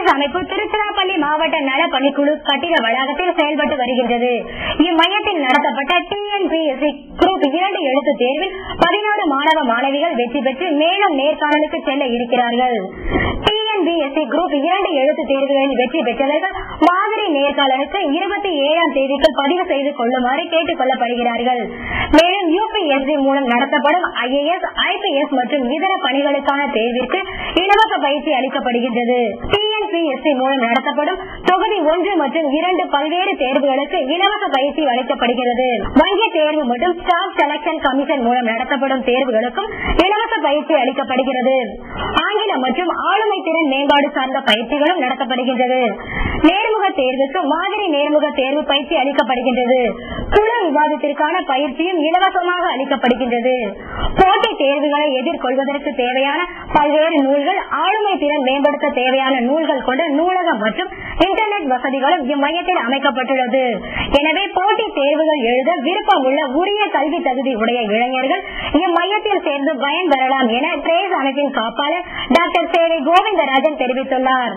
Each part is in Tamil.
பிரேஸ் அமைப்பு திருச்சிராப்பள்ளி மாவட்ட நல பணிக்குழு கட்டிட வளாகத்தில் செயல்பட்டு வருகின்றது. இம்மையத்தில் நடத்தப்பட்ட டிஎன்பிஎஸ்சி குரூப் 2 எழுத்து தேர்வில் 16 மாணவ மாணவிகள் வெற்றி பெற்று மேலும் நேர்காணலுக்கு செல்ல இருக்கிறார்கள். டிஎன்பிஎஸ்சி குரூப் 2 எழுத்து தேர்வுகளில் வெற்றி பெற்றவர்கள் மாதிரி நேர்காணலுக்கு 27ஆம் தேதிக்குள் பதிவு செய்து கொள்ளுமாறு கேட்டுக் கொள்ளப்படுகிறார்கள். மேலும் யூபிஎஸ்சி மூலம் நடத்தப்படும் IAS, IPS மற்றும் இதர பணிகளுக்கான தேர்விற்கு இலவச பயிற்சி அளிக்கப்படுகின்றது. டிஎன்பிஎஸ்சி மூலம் நடத்தப்படும் தொகுதி 1 மற்றும் 2 பல்வேறு தேர்வுகளுக்கு இலவச பயிற்சி அளிக்கப்படுகிறது. வங்கி தேர்வு மற்றும் ஸ்டாஃப் செலக்ஷன் கமிஷன் மூலம் நடத்தப்படும் தேர்வுகளுக்கும் இலவச பயிற்சி அளிக்கப்படுகிறது. ஆங்கிலம் மற்றும் ஆளுமை திறன் மேம்பாடு சார்ந்த பயிற்சிகளும் நடத்தப்படுகின்றது. நேர்முக தேர்வுக்கு மாதிரி நேர்முக தேர்வு பயிற்சி அளிக்கப்படுகின்றது. குழு விவாதத்திற்கான பயிற்சியும் இலவசமாக அளிக்கப்படுகின்றது. போட்டி தேர்வுகளை எதிர்கொள்வதற்கு தேவையான பல்வேறு நூல்கள், ஆளுமை திறன் மேம்படுத்த தேவையான நூல்கள் கொண்ட நூலகம் மற்றும் இன்டர்நெட் வசதிகளும் இம்மையத்தில் அமைக்கப்பட்டுள்ளது. எனவே போட்டி தேர்வுகள் எழுத விருப்பம் உள்ள உரிய கல்வி தகுதி உடைய இளைஞர்கள் இம்மையத்தில் சேர்ந்து பயன்பெறலாம் என பிரேஸ் அமைப்பின் காப்பாளர் டாக்டர் சேவை கோவிந்தராஜன் தெரிவித்துள்ளார்.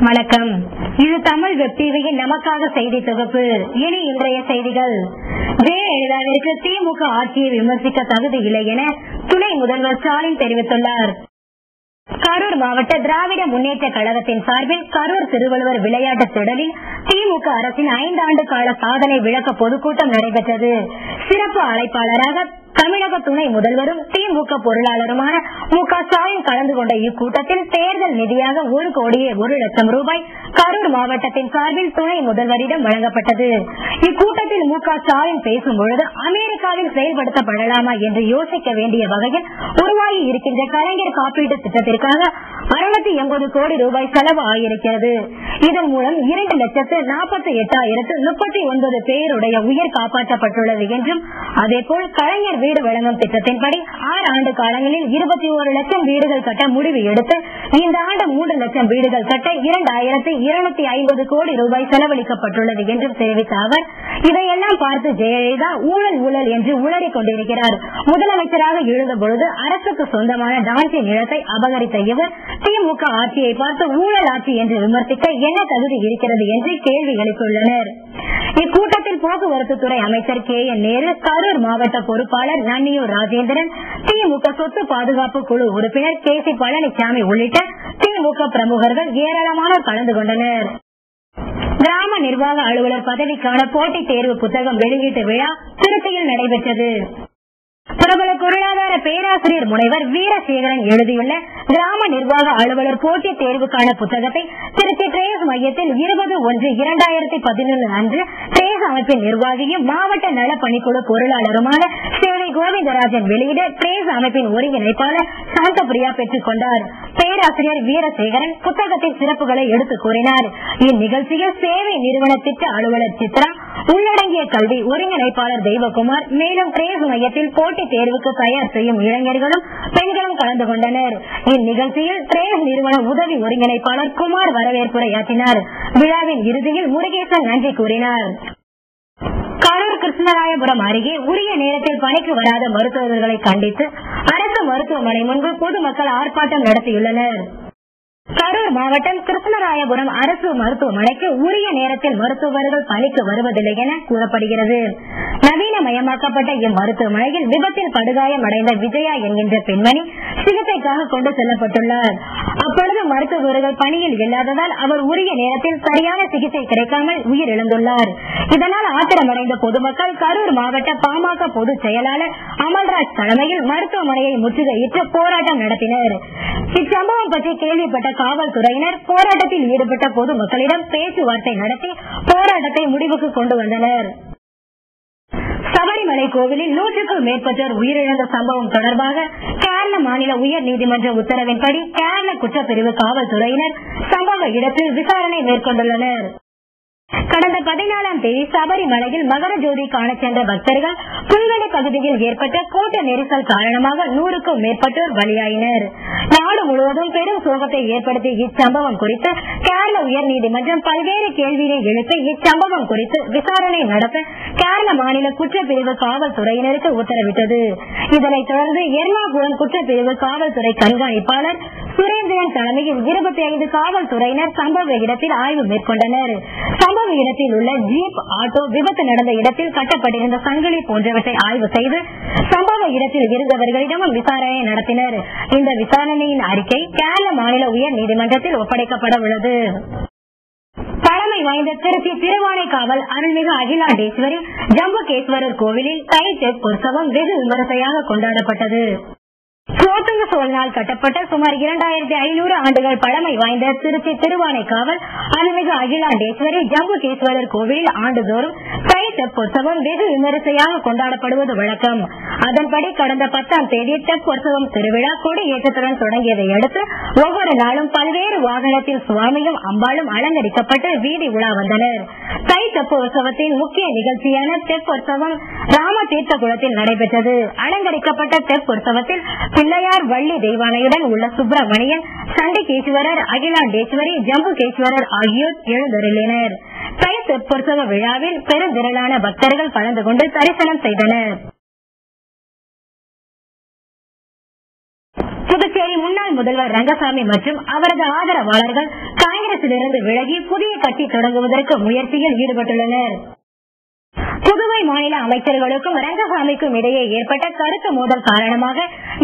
வணக்கம். இது தமிழ் வெப் டிவியின் நமக்காக செய்தி தொகுப்பு. இனி இன்றைய செய்திகள். ஜெயலலிதாவிற்கு திமுக ஆட்சியை விமர்சிக்க தகுதி இல்லை என துணை முதல்வர் ஸ்டாலின் தெரிவித்துள்ளார். கரூர் மாவட்ட திராவிட முன்னேற்ற கழகத்தின் சார்பில் கரூர் திருவள்ளுவர் விளையாட்டு திடலில் திமுக அரசின் 5 ஆண்டு கால சாதனை விளக்க பொதுக்கூட்டம் நடைபெற்றது. சிறப்பு அழைப்பாளராக தமிழக துணை முதல்வரும் திமுக பொருளாளருமான மு.க. ஸ்டாலின் கலந்து கொண்ட இக்கூட்டத்தில் தேர்தல் நிதியாக 1,01,00,000 ரூபாய் கரூர் மாவட்டத்தின் சார்பில் துணை முதல்வரிடம் வழங்கப்பட்டது. இக்கூட்டத்தில் மு.க. ஸ்டாலின் பேசும்பொழுது அமெரிக்காவில் செயல்படுத்தப்படலாமா என்று யோசிக்க வேண்டிய வகையில் உருவாகி இருக்கின்ற கலைஞர் காப்பீட்டு திட்டத்திற்காக 680 கோடி ரூபாய் செலவு ஆகியிருக்கிறது. இதன் மூலம் 2,48,039 பேருடைய உயிர் காப்பாற்றப்பட்டுள்ளது என்றும், அதேபோல் கலைஞர் வீடு வழங்கும் திட்டத்தின்படி 6 ஆண்டு காலங்களில் 21 லட்சம் வீடுகள் கட்ட முடிவு எடுத்து இந்த ஆண்டு 3 லட்சம் வீடுகள் கட்ட 2,250 கோடி ரூபாய் செலவழிக்கப்பட்டுள்ளது என்றும் தெரிவித்த அவர், இதையெல்லாம் பார்த்து ஜெயலலிதா ஊழல் ஊழல் என்று உளறிக் கொண்டிருக்கிறார். முதலமைச்சராக எழுந்த பொழுது அரசுக்கு சொந்தமான டான்சி நிலத்தை அபகரித்த இவர் திமுக ஆட்சியை பார்த்து ஊழல் ஆட்சி என்று விமர்சிக்க என்ன தகுதி இருக்கிறது என்று கேள்வி எழுப்பியுள்ளனர். இக்கூட்டத்தில் போக்குவரத்து துறை அமைச்சர் KN நேரு, கரூர் மாவட்ட பொறுப்பாளர் நன்னியூர் ராஜேந்திரன், திமுக சொத்து பாதுகாப்பு குழு உறுப்பினர் KC பழனிசாமி உள்ளிட்ட திமுக பிரமுகர்கள் ஏராளமானோர் கலந்து கொண்டனர். கிராம நிர்வாக அலுவலர் பதவிக்கான போட்டித் தேர்வு புத்தகம் வெளியீட்டு விழா திருச்சியில் நடைபெற்றது. பிரபல பொருளாதார பேராசிரியர் முனைவர் வீரசேகரன் எழுதியுள்ள கிராம நிர்வாக அலுவலர் போட்டித் தேர்வுக்கான புத்தகத்தை திருச்சி பிரேஸ் மையத்தில் 20/1/2011 அன்று பிரேஸ் அமைப்பின் நிர்வாகியும் மாவட்ட நல பணிக்குழு பொருளாளருமான சேவை கோவிந்தராஜன் வெளியிட பிரேஸ் அமைப்பின் ஒருங்கிணைப்பாளர் சாந்தபிரியா பெற்றுக் கொண்டார். பேராசிரியர் வீரசேகரன் புத்தகத்தின் சிறப்புகளை எடுத்துக் கூறினார். இந்நிகழ்ச்சியில் சேவை நிறுவன திட்ட அலுவலர் சித்ரா, உள்ளடங்கிய கல்வி ஒருங்கிணைப்பாளர் தெய்வகுமார், மேலும் பிரேஸ் மையத்தில் போட்டித் தேர்வுக்கு தயார் செய்யும் இளைஞர்களும் பெண்களும் கலந்து கொண்டனர். இந்நிகழ்ச்சியில் பிரேஸ் நிறுவன உதவி ஒருங்கிணைப்பாளர் குமார் வரவேற்புரையாற்றினார். விழாவின் இறுதியில் முருகேசன் நன்றி கூறினார். கரூர் கிருஷ்ணராயபுரம் அருகே உரிய நேரத்தில் பணிக்கு வராத மருத்துவர்களை கண்டித்து அரசு மருத்துவமனை முன்பு பொதுமக்கள் ஆர்ப்பாட்டம் நடத்தியுள்ளனர். கரூர் மாவட்டம் கிருஷ்ணராயபுரம் அரசு மருத்துவமனைக்கு உரிய நேரத்தில் மருத்துவர்கள் பணிக்கு வருவதில்லை என கூறப்படுகிறது. நவீனமயமாக்கப்பட்ட இம்மருத்துவமனையில் விபத்தில் படுகாயம் அடைந்த விஜயா என்கின்ற பெண்மணி சிகிச்சைக்காக கொண்டு செல்லப்பட்டுள்ளார். அப்பொழுது மருத்துவர்கள் பணியில் இல்லாததால் அவர் உரிய நேரத்தில் சரியான சிகிச்சை கிடைக்காமல் உயிரிழந்துள்ளார். இதனால் ஆத்திரமடைந்த பொதுமக்கள் கரூர் மாவட்ட பாமக பொதுச் செயலாளர் அமல்ராஜ் தலைமையில் மருத்துவமனையை முற்றுகையிட்டு போராட்டம் நடத்தினர். இச்சம்பவம் பற்றி கேள்விப்பட்ட காவல்துறையினர் போராட்டத்தில் ஈடுபட்ட பொதுமக்களிடம் பேச்சுவார்த்தை நடத்தி போராட்டத்தை முடிவுக்கு கொண்டு வந்தனர். சபரிமலை கோவிலில் 100க்கும் மேற்பட்டோர் உயிரிழந்த சம்பவம் தொடர்பாக கேரள மாநில உயர் நீதிமன்ற உத்தரவின்படி கேரள குற்றப்பிரிவு காவல்துறையினர் சம்பவ இடத்தில் விசாரணை மேற்கொண்டுள்ளனர். கடந்த 14ஆம் தேதி சபரிமலையில் மகர ஜோதி காண சென்ற பக்தர்கள் புல்வெளி பகுதியில் ஏற்பட்ட கூட்ட நெரிசல் காரணமாக 100க்கும் மேற்பட்டோர் பலியாயினர். நாடு முழுவதும் பெரும் சோகத்தை ஏற்படுத்திய இச்சம்பவம் குறித்து கேரள உயர்நீதிமன்றம் பல்வேறு கேள்வியை எழுப்பி இச்சம்பவம் குறித்து விசாரணை நடத்த கேரள மாநில குற்றப்பிரிவு காவல்துறையினருக்கு உத்தரவிட்டது. இதனைத் தொடர்ந்து எர்ணாகுளம் குற்றப்பிரிவு காவல்துறை கண்காணிப்பாளர் சுரேந்திரன் தலைமையில் 25 காவல்துறையினர் சம்பவ இடத்தில் ஆய்வு மேற்கொண்டனர். சம்பவ இடத்தில் உள்ள ஜீப், ஆட்டோ, விபத்து நடந்த இடத்தில் கட்டப்பட்டிருந்த சங்கிலி போன்றவற்றை ஆய்வு செய்து சம்பவ இடத்தில் இருந்தவர்களிடமும் விசாரணை நடத்தினர். இந்த விசாரணையின் அறிக்கை கேரள மாநில உயர் நீதிமன்றத்தில் ஒப்படைக்கப்பட உள்ளது. பழமை வாய்ந்த திருச்சி திருவானைக்காவல் அருள்மிகு அகிலாண்டேஸ்வரி ஜம்புகேஸ்வரர் கோவிலில் தை தெப் உற்சவம் வெகு விமரிசையாக கொண்டாடப்பட்டது. குலோத்துங்க சோழனால் கட்டப்பட்ட சுமார் 2500 ஆண்டுகள் பழமை வாய்ந்த திருச்சி திருவானைக்காவல் அருள்மிகு அகிலாண்டேஸ்வரி ஜம்புகேஸ்வரர் கோவிலில் ஆண்டுதோறும் தை தெப்போற்சவம் வெகு விமரிசையாக கொண்டாடப்படுவது வழக்கம். அதன்படி கடந்த 10ஆம் தேதி தெப்போற்சவம் திருவிழா கொடியேற்றத்துடன் தொடங்கியதை அடுத்து ஒவ்வொரு நாளும் பல்வேறு வாகனத்தில் சுவாமியும் அம்பாளும் அலங்கரிக்கப்பட்டு வீதி உலா வந்தனர். தை தெப்போற்சவத்தின் முக்கிய நிகழ்ச்சியான தெப்போற்சவம் ராம தீர்த்த குளத்தில் நடைபெற்றது. அலங்கரிக்கப்பட்ட தெப்போற்சவத்தில் பிள்ளையார், வள்ளி தெய்வானையுடன் உள்ள சுப்பிரமணியன், சண்டிகேஸ்வரர், அகிலாண்டேஸ்வரி, ஜம்புகேஸ்வரர் ஆகியோர் எழுந்தருளினர். தை தெப்போற்சவ விழாவில் பெருந்திரளான பக்தர்கள் கலந்து கொண்டு தரிசனம் செய்தனர். புதுச்சேரி முன்னாள் முதல்வர் ரங்கசாமி மற்றும் அவரது ஆதரவாளர்கள் காங்கிரசிலிருந்து விலகி புதிய கட்சி தொடங்குவதற்கு முயற்சியில் ஈடுபட்டுள்ளனர். புதுவை மாநில அமைச்சர்களுக்கும் ரங்கசாமிக்கும் இடையே ஏற்பட்ட கருத்து மோதல் காரணமாக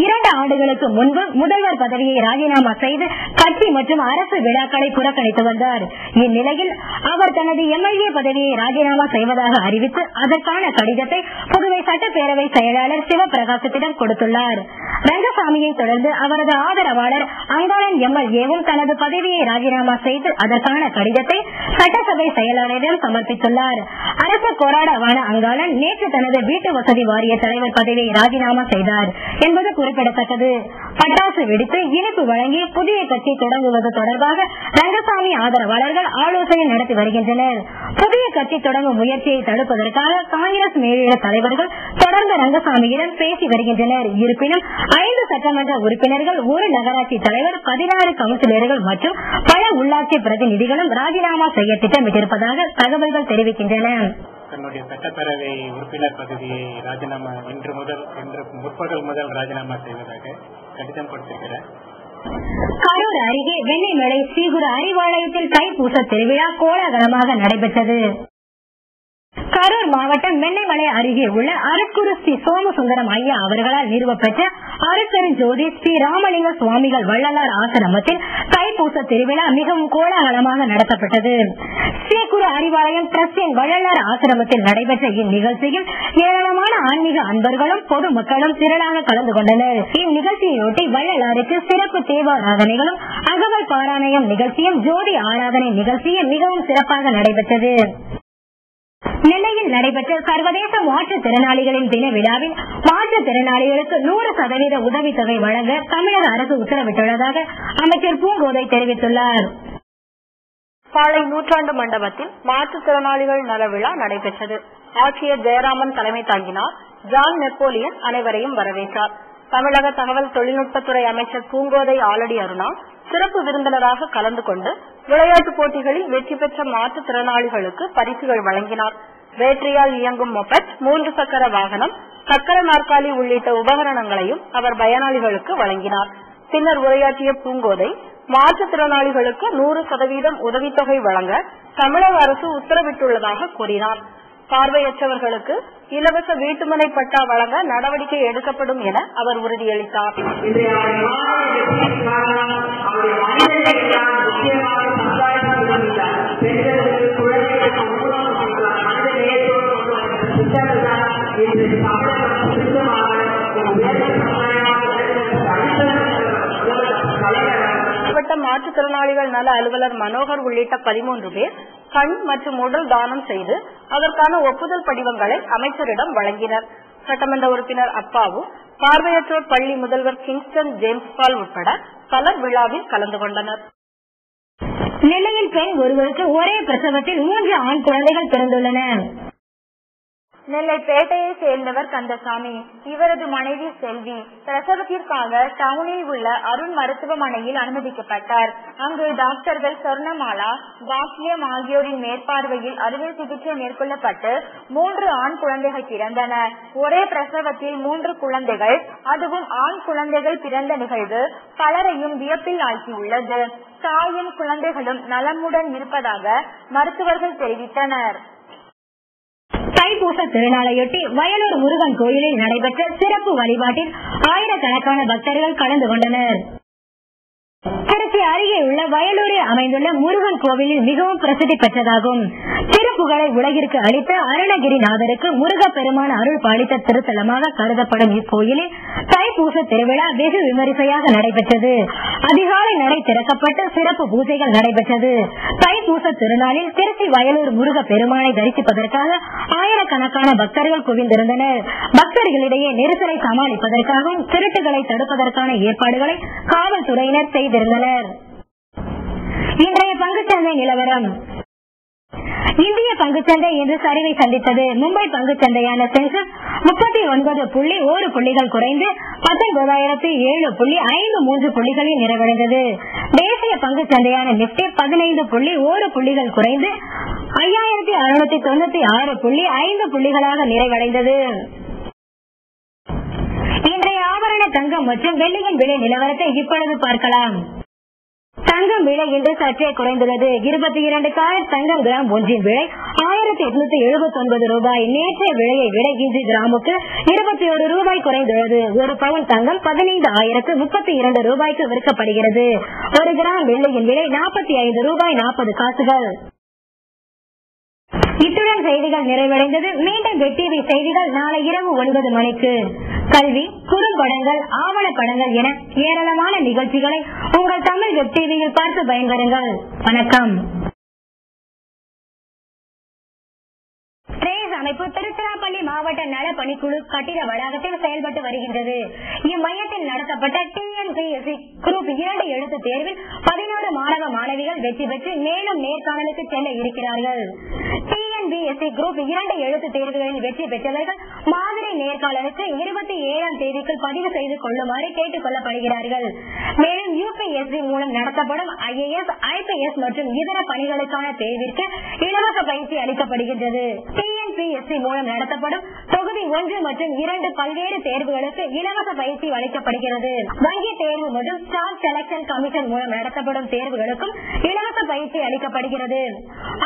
2 ஆண்டுகளுக்கு முன்பு முதல்வர் பதவியை ராஜினாமா செய்து கட்சி மற்றும் அரசு விழாக்களை புறக்கணித்து வந்தார். இந்நிலையில் அவர் தனது எம்எல்ஏ பதவியை ராஜினாமா செய்வதாக அறிவித்து அதற்கான கடிதத்தை புதுவை சட்டப்பேரவை செயலாளர் சிவபிரகாசத்திடம் கொடுத்துள்ளார். ரங்கசாமியை தொடர்ந்து அவரது ஆதரவாளர் அங்காளன் எம்எல்ஏவும் தனது பதவியை ராஜினாமா செய்து அதற்கான கடிதத்தை சட்டசபை செயலாளரிடம் சமர்ப்பித்துள்ளார். அரசு போராடவான அங்காளன் நேற்று தனது வீட்டு வசதி வாரிய தலைவர் பதவியை ராஜினாமா செய்தார் என்பது குறிப்பிடத்தக்கது. பட்டாசு வெடித்து இனிப்பு வழங்கி புதிய கட்சி தொடங்குவது தொடர்பாக ரங்கசாமி ஆதரவாளர்கள் ஆலோசனை நடத்தி வருகின்றனர். புதிய கட்சி தொடங்கும் முயற்சியை தடுப்பதற்காக காங்கிரஸ் மேலிட தலைவர்கள் தொடர்ந்து ரங்கசாமியிடம் பேசி வருகின்றனர். இருப்பினும் 5 சட்டமன்ற உறுப்பினர்கள், 1 நகராட்சி தலைவர், 16 கவுன்சிலர்கள் மற்றும் பல உள்ளாட்சி பிரதிநிதிகளும் ராஜினாமா செய்ய திட்டமிட்டிருப்பதாக தகவல்கள் தெரிவிக்கின்றன. தன்னுடைய சட்டப்பேரவை உறுப்பினர் பதவியை ராஜினாமா இன்று முற்பகல் முதல் ராஜினாமா செய்வதாக கடிதம் கொடுத்திருக்கிறார். கரூர் அருகே வெண்ணைமலை ஸ்ரீகுரு அறிவாலயத்தில் தைப்பூச திருவிழா கோலாகலமாக நடைபெற்றது. கரூர் மாவட்டம் வெண்ணைமலை அருகே உள்ள அருட்குரு ஸ்ரீ சோமசுந்தரம் ஐயா அவர்களால் நிறுவப்பெற்ற அருட்பெருஞ்சோதி ஸ்ரீ ராமலிங்க சுவாமிகள் வள்ளலார் ஆசிரமத்தில் தைப்பூச திருவிழா மிகவும் கோலாகலமாக நடத்தப்பட்டது. ஸ்ரீகுரு அறிவாலயம் டிரஸ்டின் வள்ளலார் ஆசிரமத்தில் நடைபெற்ற இந்நிகழ்ச்சியில் ஏராளமான ஆன்மீக அன்பர்களும் பொதுமக்களும் திரளாக கலந்து கொண்டனர். இந்நிகழ்ச்சியையொட்டி வள்ளலாருக்கு சிறப்பு தேவாராதனைகளும் அகவல் பாராயணம் நிகழ்ச்சியும் ஜோதி ஆராதனை நிகழ்ச்சியும் மிகவும் சிறப்பாக நடைபெற்றது. நெல்லையில் நடைபெற்ற சர்வதேச மாற்றுத்திறனாளிகளின் தின விழாவில் மாற்றுத்திறனாளிகளுக்கு 100% உதவித்தொகை வழங்க தமிழக அரசு உத்தரவிட்டுள்ளதாக அமைச்சர் பூங்கோதை தெரிவித்துள்ளார். பாளை நூற்றாண்டு மண்டபத்தில் மாற்றுத்திறனாளிகள் நல விழா நடைபெற்றது. ஆட்சியர் ஜெயராமன் தலைமை தாங்கினார். ஜான் நெப்போலியன் அனைவரையும் வரவேற்றார். தமிழக தகவல் தொழில்நுட்பத்துறை அமைச்சர் பூங்கோதை ஆலடி அருணா சிறப்பு விருந்தினராக கலந்து கொண்டு விளையாட்டுப் போட்டிகளில் வெற்றி பெற்ற மாற்றுத்திறனாளிகளுக்கு பரிசுகள் வழங்கினார். பேட்டரியால் இயங்கும் மொபெட், 3 சக்கர வாகனம், சக்கர நாற்காலி உள்ளிட்ட உபகரணங்களையும் அவர் பயனாளிகளுக்கு வழங்கினார். பின்னர் உரையாற்றிய பூங்கோதை மாற்றுத்திறனாளிகளுக்கு 100% உதவித்தொகை வழங்க தமிழக அரசு உத்தரவிட்டுள்ளதாக கூறினார். பார்வையற்றவர்களுக்கு இலவச வீட்டுமனை பட்டா வழங்க நடவடிக்கை எடுக்கப்படும் என அவர் உறுதியளித்தார். மாவட்ட மாற்றுத்திறனாளிகள் நல அலுவலர் மனோகர் உள்ளிட்ட 13 பேர் கண் மற்றும் உடல் தானம் செய்து அதற்கான ஒப்புதல் படிவங்களை அமைச்சரிடம் வழங்கினர். சட்டமன்ற உறுப்பினர் அப்பாவு, பார்வையற்றோர் பள்ளி முதல்வர் கிங்ஸ்டன் ஜேம்ஸ் பால் உட்பட பலர் விழாவில் கலந்து கொண்டனர். நெல்லையில் பெண் ஒருவருக்கு ஒரே பிரசவத்தில் 3 ஆண் குழந்தைகள் பிறந்துள்ளன. நெல்லை பேட்டையை சேர்ந்தவர் கந்தசாமி. இவரது மனைவி செல்வி பிரசவத்திற்காக டவுனில் உள்ள அருண் மருத்துவமனையில் அனுமதிக்கப்பட்டார். அங்கு டாக்டர்கள் சொர்ணமாலா, பாக்கியம் ஆகியோரின் மேற்பார்வையில் அறுவை சிகிச்சை மேற்கொள்ளப்பட்டு 3 ஆண் குழந்தைகள் பிறந்தன. ஒரே பிரசவத்தில் 3 குழந்தைகள், அதுவும் ஆண் குழந்தைகள் பிறந்த நிகழ்வு பலரையும் வியப்பில் ஆக்கியுள்ளது. தாயும் குழந்தைகளும் நலமுடன் இருப்பதாக மருத்துவர்கள் தெரிவித்தனர். தைப்பூச திருநாளையொட்டி வயலூர் முருகன் கோயிலில் நடைபெற்ற சிறப்பு வழிபாட்டில் ஆயிரக்கணக்கான பக்தர்கள் கலந்து கொண்டனர். திருச்சி அருகே உள்ள வயலூரில் அமைந்துள்ள முருகன் கோவிலில் மிகவும் பிரசித்தி பெற்றதாகும். திருப்புகழை உலகிற்கு அளித்த அருணகிரிநாதருக்கு முருகப்பெருமான் அருள் பாலித்த திருத்தலமாக கருதப்படும் இக்கோயிலில் தைப்பூச திருவிழா வெகு விமரிசையாக நடைபெற்றது. அதிகாலை நடை திறக்கப்பட்டு சிறப்பு பூஜைகள் நடைபெற்றது. தைப்பூச திருநாளில் திருச்சி வயலூர் முருக பெருமானை தரிசிப்பதற்காக ஆயிரக்கணக்கான பக்தர்கள் குவிந்திருந்தனர். பக்தர்களிடையே நெரிசலை சமாளிப்பதற்காகவும் திருட்டுகளை தடுப்பதற்கான ஏற்பாடுகளை காவல்துறையினர் செய்திருந்தனர். இன்றைய பங்குச்சந்தை நிலவரம். இந்திய பங்குச்சந்தை இன்று சரிவை சந்தித்தது. மும்பை பங்குச்சந்தையான சென்செக்ஸ் 39.1 புள்ளிகள் குறைந்து 19,007.53 புள்ளிகளில் நிறைவடைந்தது. தேசிய பங்குச்சந்தையான நிப்டி 15.1 புள்ளிகள் குறைந்து 5,696.5 புள்ளிகளாக நிறைவடைந்தது. இன்றைய ஆபரண தங்கம் மற்றும் வெள்ளியின் விலை நிலவரத்தை இப்பொழுது பார்க்கலாம். தங்கம் விலை இன்று சற்றே குறைந்துள்ளது. 22 கேரட் தங்கம் கிராம் ஒன்றின் விலை 1,879 ரூபாய். நேற்றைய விலையை விட இன்று கிராமுக்கு 21 ரூபாய் குறைந்துள்ளது. ஒரு பவுன் தங்கம் 15,032 ரூபாய்க்கு விற்கப்படுகிறது. 1 கிராம் வெள்ளியின் விலை 45 ரூபாய் 40 காசுகள். இத்துடன் செய்திகள் நிறைவடைந்தது. மீண்டும் வெட்டிவி செய்திகள் நாளை இரவு 9 மணிக்கு. கல்வி, குறும்படங்கள், ஆவணப்படங்கள் என ஏராளமான நிகழ்ச்சிகளை உங்கள் தமிழ் வெப் டிவியில் பார்த்து பயன்பெறுங்கள். வணக்கம். அமைப்பு திருச்சிராப்பள்ளி மாவட்ட நல பணிக்குழு கட்டிட வளாகத்தில் செயல்பட்டு வருகின்றது. இம்மையத்தில் நடத்தப்பட்ட டிஎன்பிஎஸ்சி குரூப் 2 எழுத்து தேர்வில் 11 மாணவ மாணவிகள் வெற்றி பெற்று மேலும் நேர்காணலுக்கு செல்ல இருக்கிறார்கள். டிஎன்பிஎஸ்சி குரூப் 2 எழுத்து தேர்வுகளில் வெற்றி பெற்றவர்கள் மாதிரி நேர்காணலுக்கு 27ஆம் தேதிக்குள் பதிவு செய்து கொள்ளுமாறு கேட்டுக் கொள்ளப்படுகிறார்கள். மேலும் யூபிஎஸ்சி மூலம் நடத்தப்படும் ஐஏஎஸ், ஐபிஎஸ் மற்றும் இதர பணிகளுக்கான தேர்விற்கு இலவச பயிற்சி அளிக்கப்படுகின்றது. டிஎன்பிஎஸ்சி மூலம் நடத்தப்படும் தொகுதி 1 மற்றும் 2 பல்வேறு தேர்வுகளுக்கு இலவச பயிற்சி அளிக்கப்படுகிறது. வங்கி தேர்வு மற்றும் ஸ்டாஃப் செலக்ஷன் கமிஷன் மூலம் நடத்தப்படும் தேர்வுகளுக்கும் இலவச பயிற்சி அளிக்கப்படுகிறது.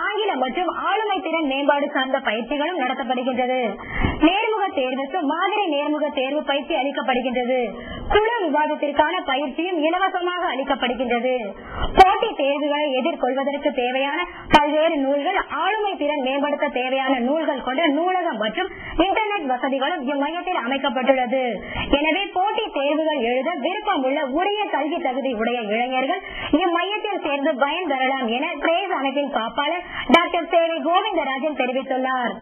ஆங்கிலம் மற்றும் ஆளுமை திறன் மேம்பாடு சார்ந்த பயிற்சிகளும் நடத்தப்படுகின்றது. நேர்முக தேர்வுக்கு மாதிரி நேர்முக தேர்வு பயிற்சி அளிக்கப்படுகின்றது. குழு விவாதத்திற்கான பயிற்சியும் இலவசமாக அளிக்கப்படுகின்றது. போட்டி தேர்வுகளை எதிர்கொள்வதற்கு தேவையான பல்வேறு நூல்கள், ஆளுமை திறன் மேம்படுத்த தேவையான நூல்கள் கொண்ட நூலகம் மற்றும் இன்டர்நெட் வசதிகளும் இம்மையத்தில் அமைக்கப்பட்டுள்ளது. எனவே போட்டி தேர்வுகள் எழுத விருப்பமுள்ள உரிய கல்வி தகுதி உடைய இளைஞர்கள் இம்மையத்தில் சேர்ந்து பயன்பெறலாம் என பிரேஸ் அமைப்பின் காப்பாளர் டாக்டர் சேவை கோவிந்தராஜன் தெரிவித்துள்ளார்.